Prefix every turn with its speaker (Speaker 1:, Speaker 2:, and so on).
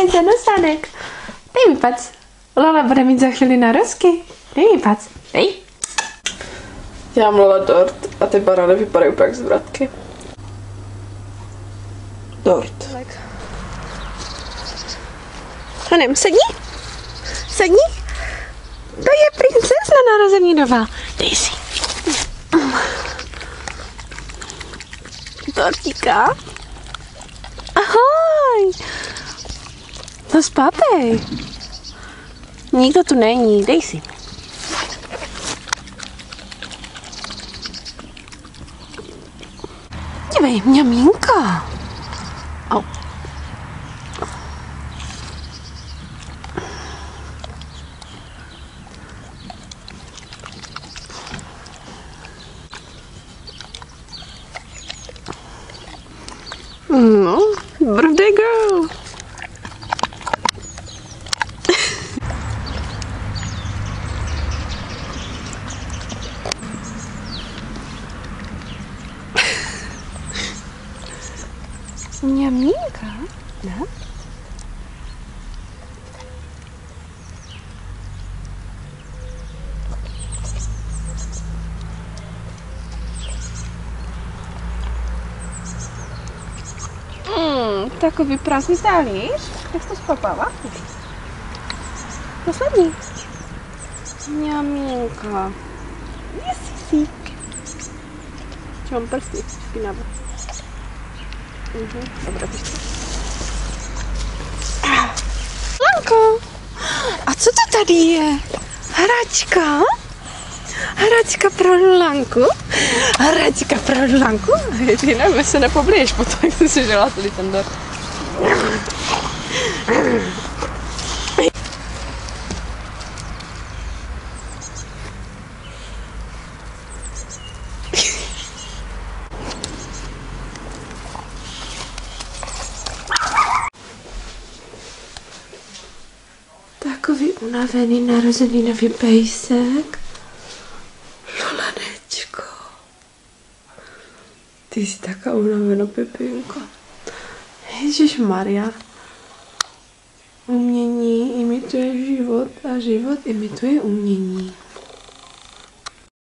Speaker 1: mít za nosánek. Dej mi pac. Lola bude mít za chvíli narozky. Dej mi pac. Dej.
Speaker 2: Já mám Lola dort a ty banány vypadají úplně jak zvratky. Dort.
Speaker 1: Hanem, sedni. Sedni. To je princezna narozeninová. Dej si. Dortíka. Ahoj. To spátej. Nikdo tu není, dej si. Dívej, mňamínka. Au. No, birthday girl. Mňamínka, ne? Takový prázdný talíř, jak jsi to spapala? Poslední. Mňamínka. Jesík. Čo mám prsty? Špinavé. Dobré, píš to. Lanko, a co to tady je? Hračka? Hračka pro Lulanku? Hračka pro Lulanku? Ty nevím, se nepoblíž potom, jak jsi si žila tady ten dort. Takový unavený narozeninový pejsek. Lulanečko. Ty jsi taká unavená, Pepinko. Ježišmarja. Umění imituje život a život imituje umění.